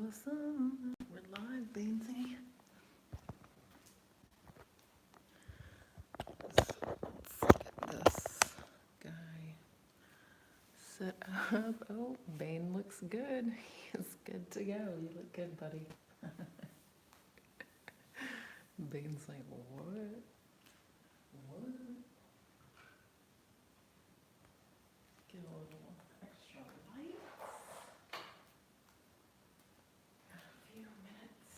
Awesome. We're live, Beansy. Let's get this guy set up. Oh, Bane looks good. He's good to go. You look good, buddy. Bane's like, what? What? Get a little extra light. Got a few minutes.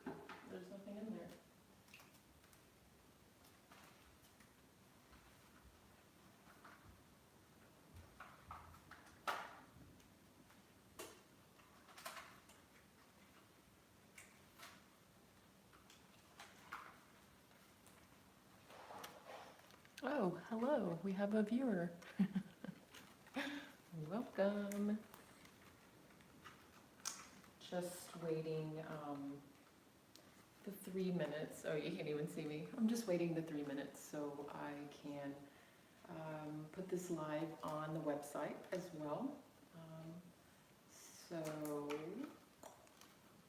Oh, there's nothing in there. Oh, hello. We have a viewer. Welcome. Just waiting the 3 minutes. Oh, you can't even see me. I'm just waiting the 3 minutes so I can put this live on the website as well. So,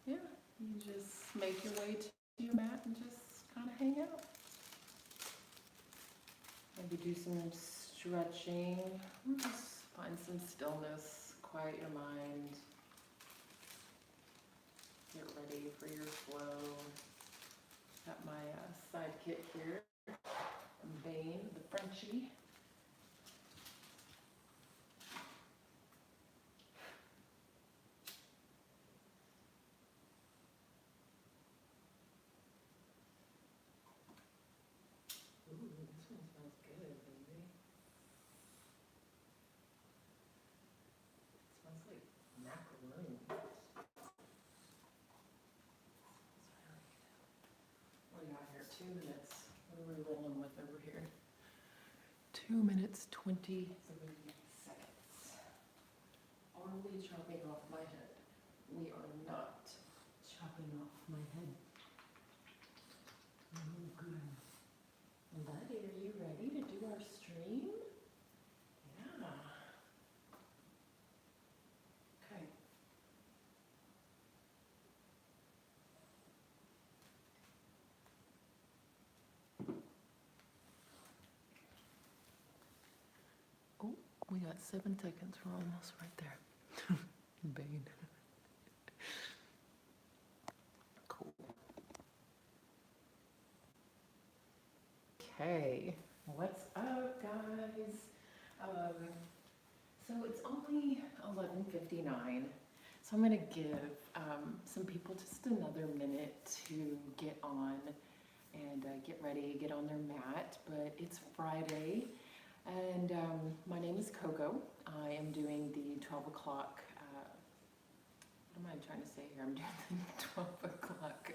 yeah, you just make your way to your mat and just kind of hang out. Maybe do some stretching. Just find some stillness, quiet your mind. Get ready for your flow. Got my sidekick here, Bane, the Frenchie. Ooh, this one smells good, baby. It smells like macaroon. What do we got here? 2 minutes. What are we rolling with over here? 2 minutes, 23 seconds. Are we chopping off my head? We are not chopping off my head. Oh, good. Buddy, are you ready to do our stream? Yeah. Okay. Oh, we got 7 seconds. We're almost right there. Bane. Cool. Okay. What's up, guys? So it's only 11:59. So I'm gonna give some people just another minute to get on and get ready, get on their mat. But it's Friday, and my name is Coco. I am doing the 12 o'clock. What am I trying to say here? I'm doing the 12 o'clock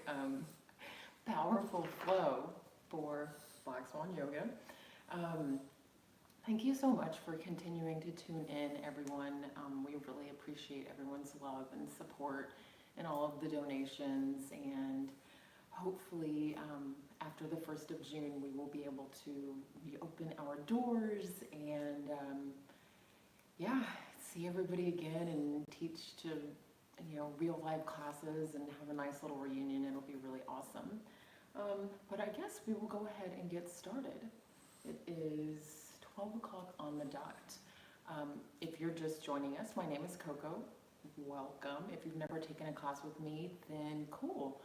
powerful flow for Black Swan Yoga. Thank you so much for continuing to tune in, everyone. We really appreciate everyone's love and support and all of the donations. And hopefully, after the 1st of June, we will be able to reopen our doors and, yeah, see everybody again and teach to, real live classes and have a nice little reunion. It'll be really awesome. But I guess we will go ahead and get started. It is 12 o'clock on the dot. If you're just joining us, my name is Coco. Welcome. If you've never taken a class with me, then cool.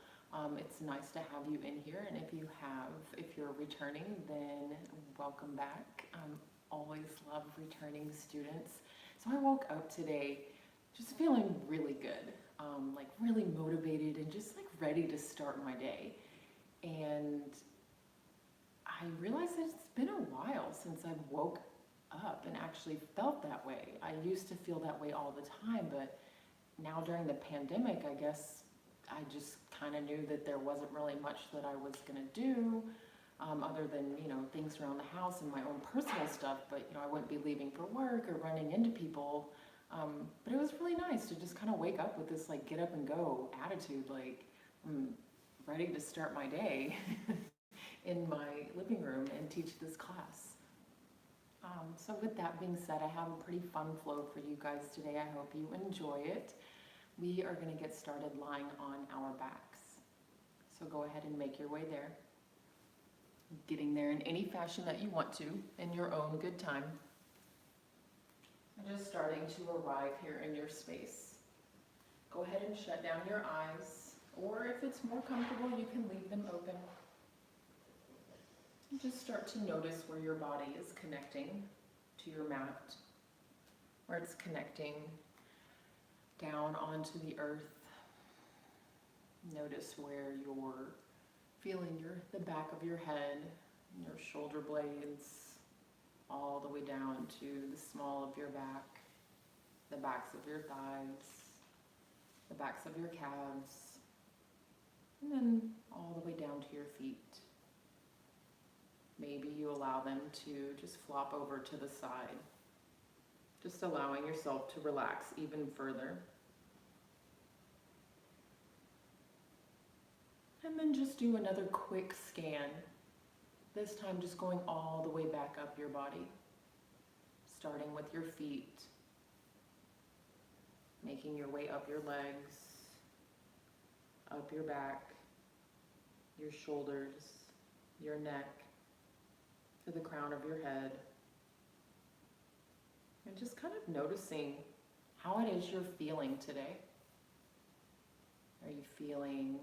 It's nice to have you in here, and if you're returning, then welcome back. Always love returning students. So I woke up today just feeling really good, like really motivated and just like ready to start my day. And I realized that it's been a while since I've woke up and actually felt that way. I used to feel that way all the time, but now during the pandemic, I guess I just kind of knew that there wasn't really much that I was going to do other than, things around the house and my own personal stuff. But, I wouldn't be leaving for work or running into people. But it was really nice to just kind of wake up with this, like, get up and go attitude, like, I'm ready to start my day. in my living room and teach this class. So with that being said, I have a pretty fun flow for you guys today. I hope you enjoy it. We are going to get started lying on our backs. So go ahead and make your way there. Getting there in any fashion that you want to, in your own good time. And just starting to arrive here in your space. Go ahead and shut down your eyes, or if it's more comfortable, you can leave them open. And just start to notice where your body is connecting to your mat, where it's connecting down onto the earth. Notice where you're feeling the back of your head, your shoulder blades, all the way down to the small of your back, the backs of your thighs, the backs of your calves, and then all the way down to your feet. Maybe you allow them to just flop over to the side, just allowing yourself to relax even further. And then just do another quick scan, this time just going all the way back up your body, starting with your feet, making your way up your legs, up your back, your shoulders, your neck, to the crown of your head, and just kind of noticing how it is you're feeling today. Are you feeling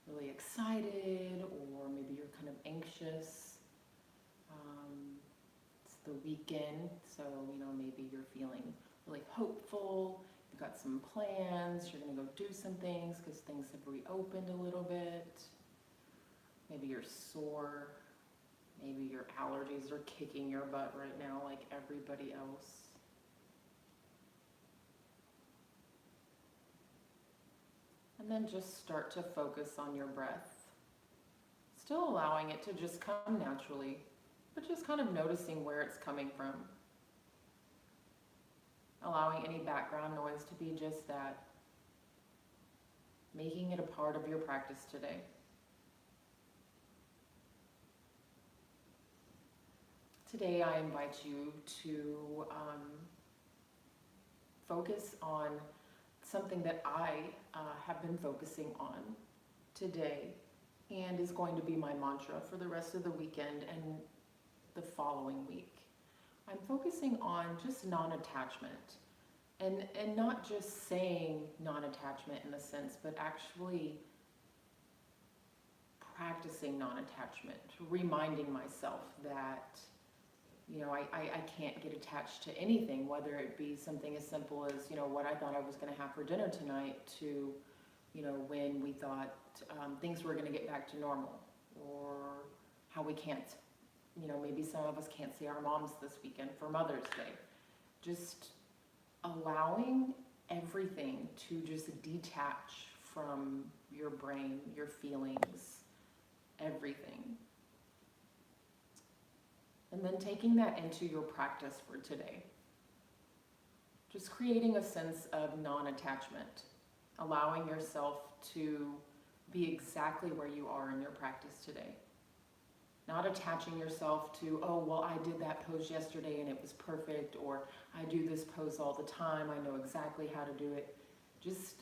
really excited, or maybe you're kind of anxious? It's the weekend, so maybe you're feeling really hopeful. You've got some plans, you're gonna go do some things because things have reopened a little bit. Maybe you're sore. Maybe your allergies are kicking your butt right now like everybody else. And then just start to focus on your breath. Still allowing it to just come naturally, but just kind of noticing where it's coming from. Allowing any background noise to be just that. Making it a part of your practice today. Today I invite you to focus on something that I have been focusing on today, and is going to be my mantra for the rest of the weekend and the following week. I'm focusing on just non-attachment, and not just saying non-attachment in a sense, but actually practicing non-attachment, reminding myself that I can't get attached to anything, whether it be something as simple as, what I thought I was going to have for dinner tonight to, when we thought things were going to get back to normal, or how we can't, maybe some of us can't see our moms this weekend for Mother's Day. Just allowing everything to just detach from your brain, your feelings, everything. And then taking that into your practice for today. Just creating a sense of non-attachment, allowing yourself to be exactly where you are in your practice today. Not attaching yourself to, oh, well, I did that pose yesterday and it was perfect, or I do this pose all the time, I know exactly how to do it. Just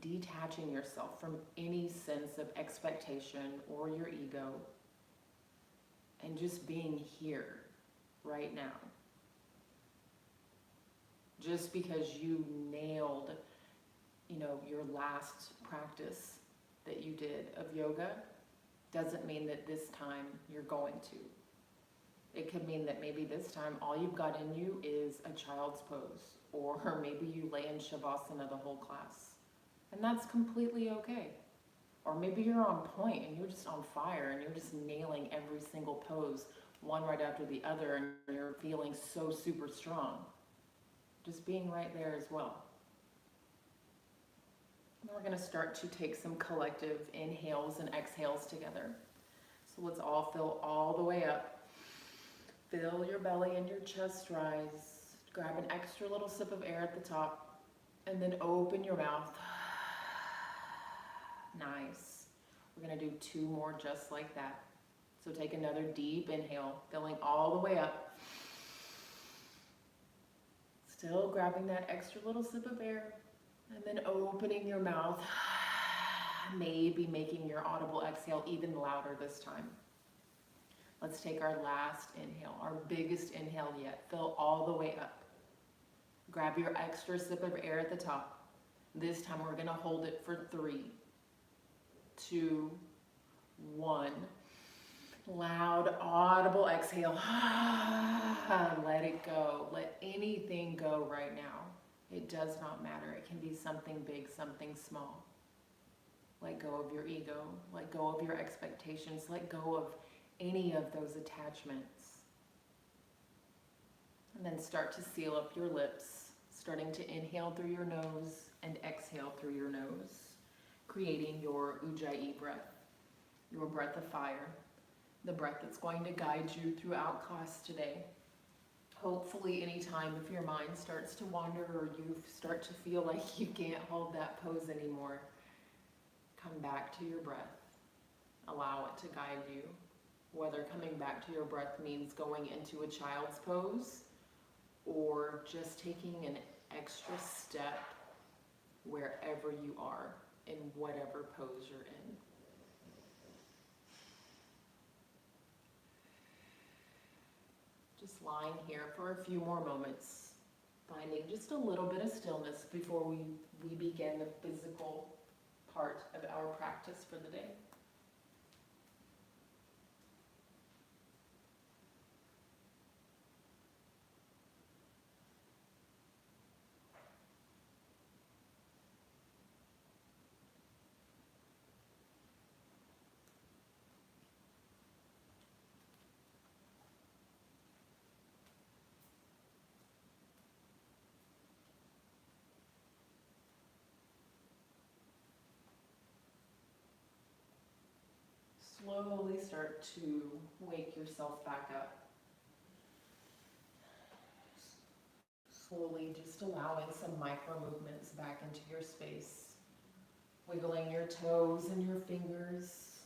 detaching yourself from any sense of expectation or your ego, and just being here right now. Just because you nailed, your last practice that you did of yoga doesn't mean that this time you're going to. It could mean that maybe this time all you've got in you is a child's pose, or maybe you lay in Shavasana the whole class. And that's completely okay. Or maybe you're on point and you're just on fire and you're just nailing every single pose, one right after the other, and you're feeling so super strong. Just being right there as well. And we're going to start to take some collective inhales and exhales together. So let's all fill all the way up. Fill your belly and your chest rise. Grab an extra little sip of air at the top, and then open your mouth. Nice. We're gonna do 2 more just like that. So take another deep inhale, filling all the way up. Still grabbing that extra little sip of air, and then opening your mouth, maybe making your audible exhale even louder this time. Let's take our last inhale, our biggest inhale yet. Fill all the way up. Grab your extra sip of air at the top. This time we're gonna hold it for 3, 2, 1. Loud, audible exhale. Let it go. Let anything go right now. It does not matter. It can be something big, something small. Let go of your ego. Let go of your expectations. Let go of any of those attachments. And then start to seal up your lips, starting to inhale through your nose and exhale through your nose, creating your Ujjayi breath, your breath of fire, the breath that's going to guide you throughout class today. Hopefully anytime if your mind starts to wander or you start to feel like you can't hold that pose anymore, come back to your breath. Allow it to guide you. Whether coming back to your breath means going into a child's pose or just taking an extra step wherever you are in whatever pose you're in. Just lying here for a few more moments, finding just a little bit of stillness before we begin the physical part of our practice for the day. Slowly start to wake yourself back up. Slowly just allowing some micro movements back into your space. Wiggling your toes and your fingers.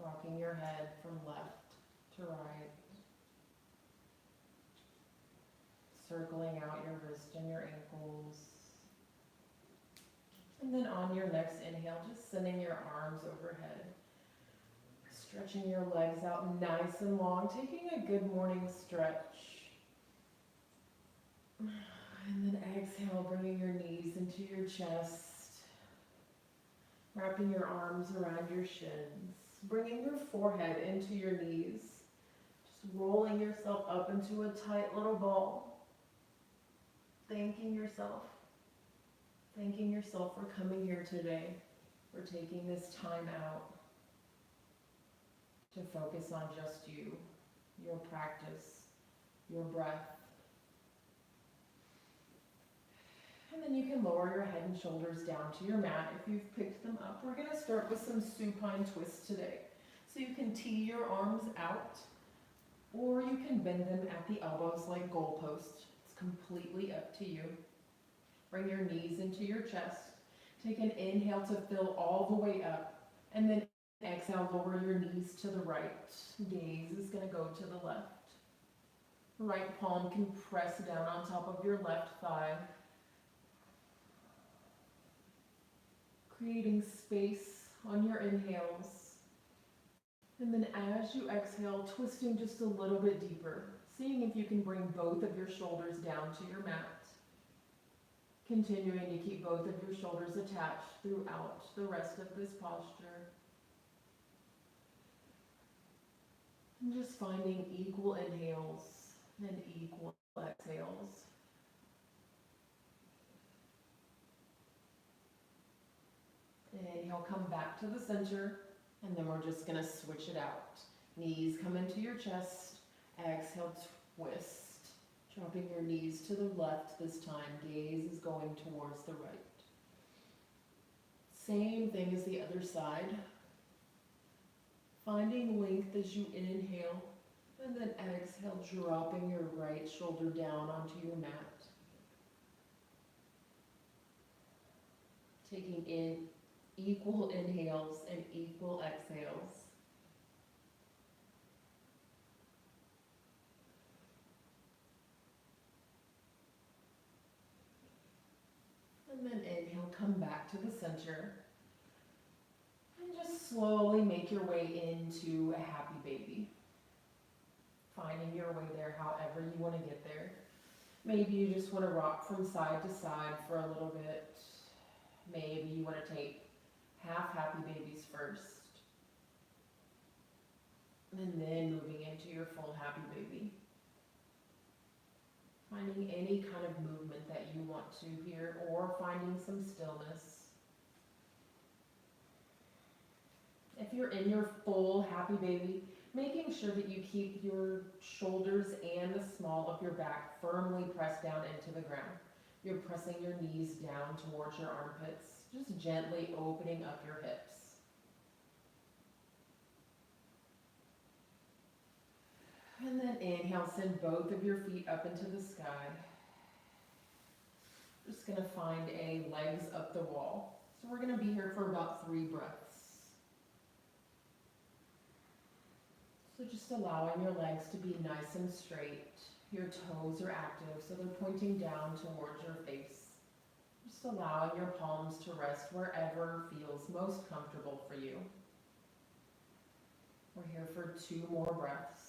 Rocking your head from left to right. Circling out your wrist and your ankles. And then on your next inhale, just sending your arms overhead. Stretching your legs out nice and long, taking a good morning stretch. And then exhale, bringing your knees into your chest. Wrapping your arms around your shins. Bringing your forehead into your knees. Just rolling yourself up into a tight little ball. Thanking yourself. Thanking yourself for coming here today, for taking this time out to focus on just you, your practice, your breath. And then you can lower your head and shoulders down to your mat if you've picked them up. We're going to start with some supine twists today. So you can tee your arms out, or you can bend them at the elbows like goalposts. It's completely up to you. Bring your knees into your chest. Take an inhale to fill all the way up, and then exhale, lower your knees to the right. Gaze is going to go to the left. Right palm can press down on top of your left thigh. Creating space on your inhales. And then as you exhale, twisting just a little bit deeper. Seeing if you can bring both of your shoulders down to your mat. Continuing to keep both of your shoulders attached throughout the rest of this posture. And just finding equal inhales and equal exhales. Inhale, come back to the center, and then we're just going to switch it out. Knees come into your chest. Exhale, twist. Dropping your knees to the left this time. Gaze is going towards the right. Same thing as the other side. Finding length as you inhale, and then exhale, dropping your right shoulder down onto your mat. Taking in Equal inhales and equal exhales. And then inhale, come back to the center. And just slowly make your way into a happy baby. Finding your way there however you want to get there. Maybe you just want to rock from side to side for a little bit. Maybe you want to take half happy babies first. And then moving into your full happy baby. Finding any kind of movement that you want to here, or finding some stillness. If you're in your full happy baby, making sure that you keep your shoulders and the small of your back firmly pressed down into the ground. You're pressing your knees down towards your armpits, just gently opening up your hips. And then inhale, send both of your feet up into the sky. Just gonna find a legs up the wall. So we're gonna be here for about 3 breaths. So just allowing your legs to be nice and straight. Your toes are active, so they're pointing down towards your face. Just allowing your palms to rest wherever feels most comfortable for you. We're here for 2 more breaths.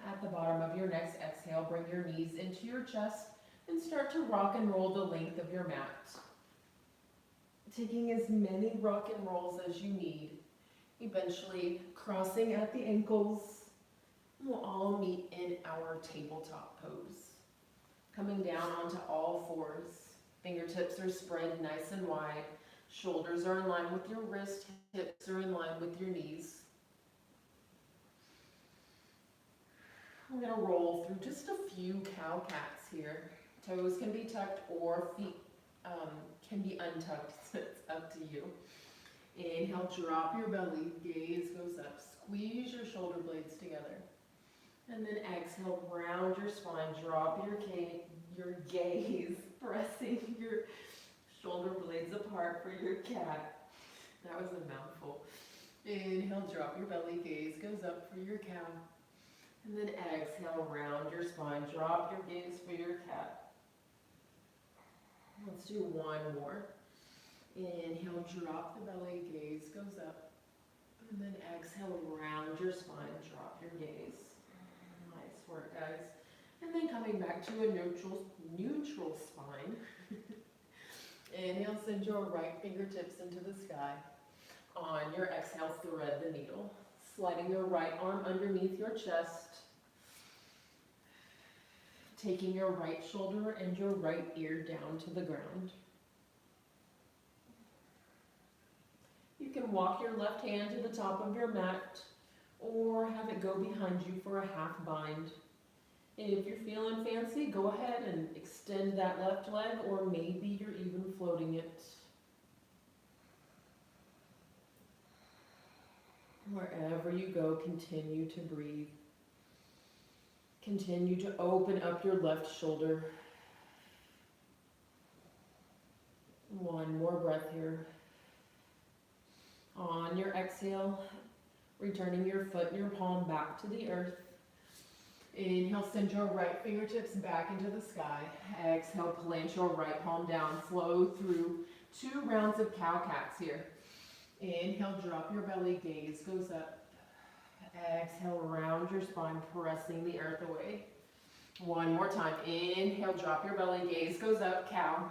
At the bottom of your next exhale, bring your knees into your chest and start to rock and roll the length of your mat. Taking as many rock and rolls as you need, eventually crossing at the ankles. We'll all meet in our tabletop pose. Coming down onto all fours. Fingertips are spread nice and wide. Shoulders are in line with your wrist. Hips are in line with your knees. We're going to roll through just a few cow cats here. Toes can be tucked or feet can be untucked, so it's up to you. Inhale, drop your belly, gaze goes up, squeeze your shoulder blades together. And then exhale, round your spine, drop your gaze, pressing your shoulder blades apart for your cat. That was a mouthful. Inhale, drop your belly, gaze goes up for your cow. And then exhale, round your spine, drop your gaze for your cat. Let's do 1 more. Inhale, drop the belly, gaze goes up. And then exhale, round your spine, drop your gaze. Nice work, guys. And then coming back to a neutral spine. Inhale, send your right fingertips into the sky. On your exhale, thread the needle. Sliding your right arm underneath your chest. Taking your right shoulder and your right ear down to the ground. You can walk your left hand to the top of your mat or have it go behind you for a half bind. If you're feeling fancy, go ahead and extend that left leg, or maybe you're even floating it. Wherever you go, continue to breathe. Continue to open up your left shoulder. 1 more breath here. On your exhale, returning your foot and your palm back to the earth. Inhale, send your right fingertips back into the sky. Exhale, plant your right palm down. Flow through 2 rounds of cow cats here. Inhale, drop your belly, gaze goes up. Exhale, round your spine, pressing the earth away. 1 more time. Inhale, drop your belly, gaze goes up, cow.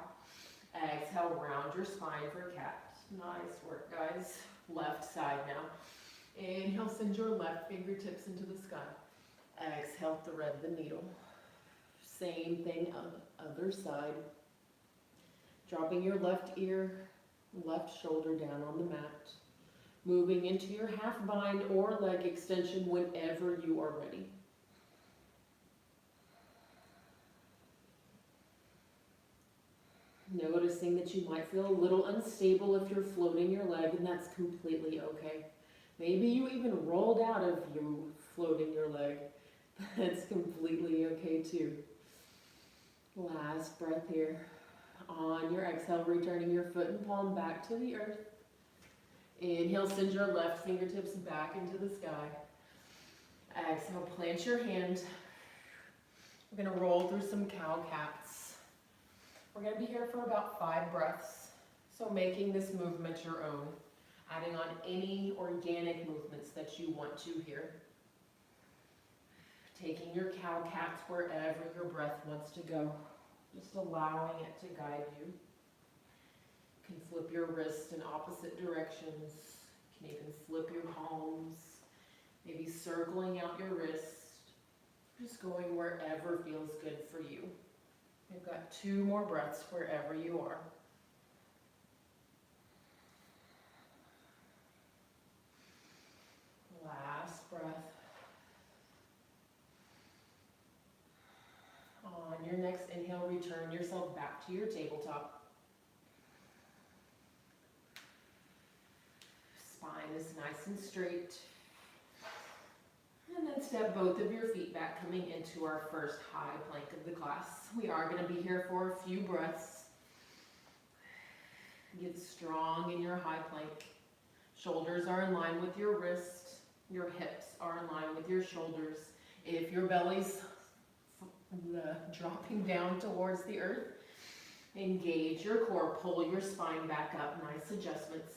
Exhale, round your spine for cat. Nice work, guys. Left side now. Inhale, send your left fingertips into the sky. Exhale, thread the needle. Same thing on the other side. Dropping your left ear, left shoulder down on the mat. Moving into your half bind or leg extension whenever you are ready. Noticing that you might feel a little unstable if you're floating your leg, and that's completely okay. Maybe you even rolled out of you floating your leg. That's completely okay too. Last breath here. On your exhale, returning your foot and palm back to the earth. Inhale, send your left fingertips back into the sky. Exhale, plant your hand. We're going to roll through some cow-cats. We're going to be here for about 5 breaths. So making this movement your own, adding on any organic movements that you want to here. Taking your cow-cats wherever your breath wants to go. Just allowing it to guide you. You can flip your wrists in opposite directions. You can even flip your palms. Maybe circling out your wrist. Just going wherever feels good for you. We've got 2 more breaths wherever you are. Last breath. On your next inhale, return yourself back to your tabletop. Spine is nice and straight. And then step both of your feet back, coming into our first high plank of the class. We are going to be here for a few breaths. Get strong in your high plank. Shoulders are in line with your wrists. Your hips are in line with your shoulders. If your belly's dropping down towards the earth, engage your core, pull your spine back up. Nice adjustments.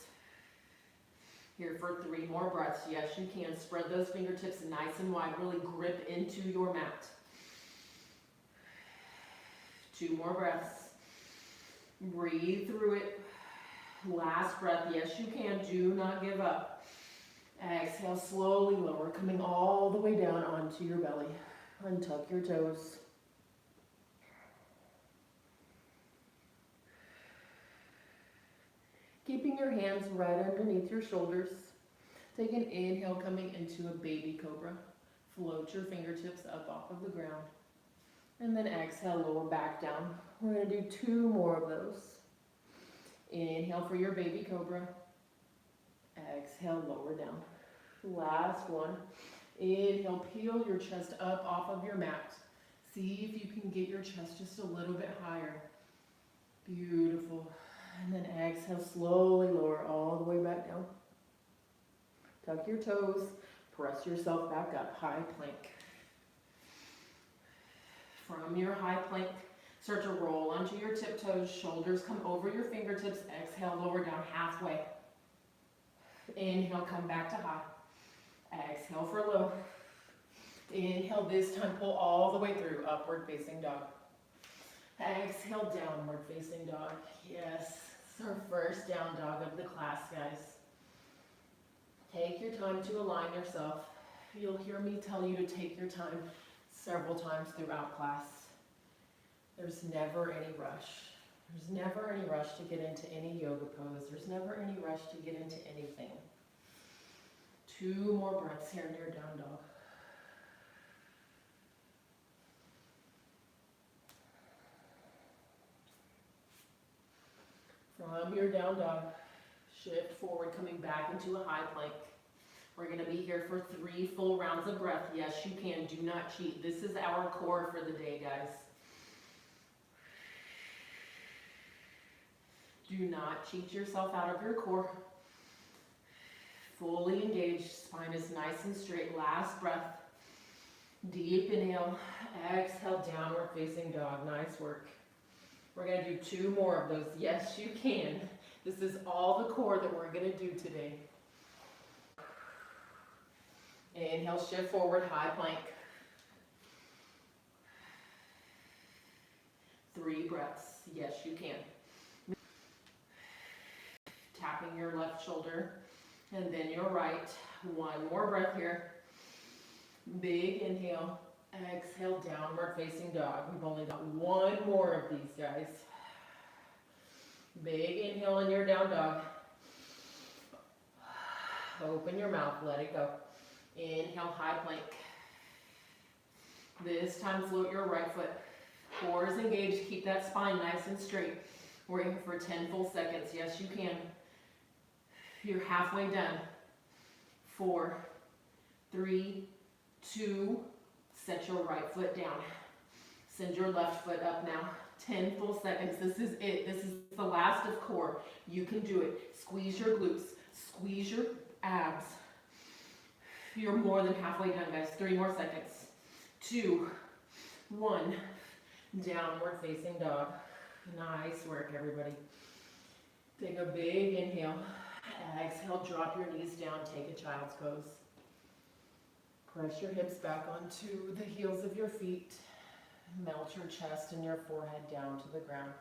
Here for 3 more breaths. Yes, you can. Spread those fingertips nice and wide. Really grip into your mat. 2 more breaths. Breathe through it. Last breath. Yes, you can. Do not give up. Exhale, slowly lower, coming all the way down onto your belly. Untuck your toes. Keeping your hands right underneath your shoulders. Take an inhale, coming into a baby cobra. Float your fingertips up off of the ground. And then exhale, lower back down. We're going to do 2 more of those. Inhale for your baby cobra. Exhale, lower down. Last one. Inhale, peel your chest up off of your mat. See if you can get your chest just a little bit higher. Beautiful. And then exhale, slowly lower all the way back down. Tuck your toes, press yourself back up, high plank. From your high plank, start to roll onto your tiptoes, shoulders come over your fingertips, exhale, lower down halfway. Inhale, come back to high. Exhale for low. Inhale, this time pull all the way through, upward facing dog. Exhale, downward facing dog. Yes, it's our first down dog of the class, guys. Take your time to align yourself. You'll hear me tell you to take your time several times throughout class. There's never any rush. There's never any rush to get into any yoga pose. There's never any rush to get into anything. 2 more breaths here in your down dog. From your down dog, shift forward, coming back into a high plank. We're going to be here for 3 full rounds of breath. Yes, you can. Do not cheat. This is our core for the day, guys. Do not cheat yourself out of your core. Fully engaged. Spine is nice and straight. Last breath. Deep inhale. Exhale, downward facing dog. Nice work. We're going to do 2 more of those. Yes, you can. This is all the core that we're going to do today. Inhale, shift forward, high plank. 3 breaths. Yes, you can. Tapping your left shoulder and then your right. 1 more breath here. Big inhale. Exhale, downward facing dog. We've only got 1 more of these, guys. Big inhale in your down dog. Open your mouth, let it go. Inhale, high plank. This time float your right foot. Core is engaged, keep that spine nice and straight. We're in for 10 full seconds. Yes, you can. You're halfway done. 4, 3, 2, set your right foot down. Send your left foot up now. 10 full seconds. This is it. This is the last of core. You can do it. Squeeze your glutes. Squeeze your abs. You're more than halfway done, guys. 3 more seconds. 2, 1. Downward facing dog. Nice work, everybody. Take a big inhale. Exhale, drop your knees down. Take a child's pose. Press your hips back onto the heels of your feet. Melt your chest and your forehead down to the ground.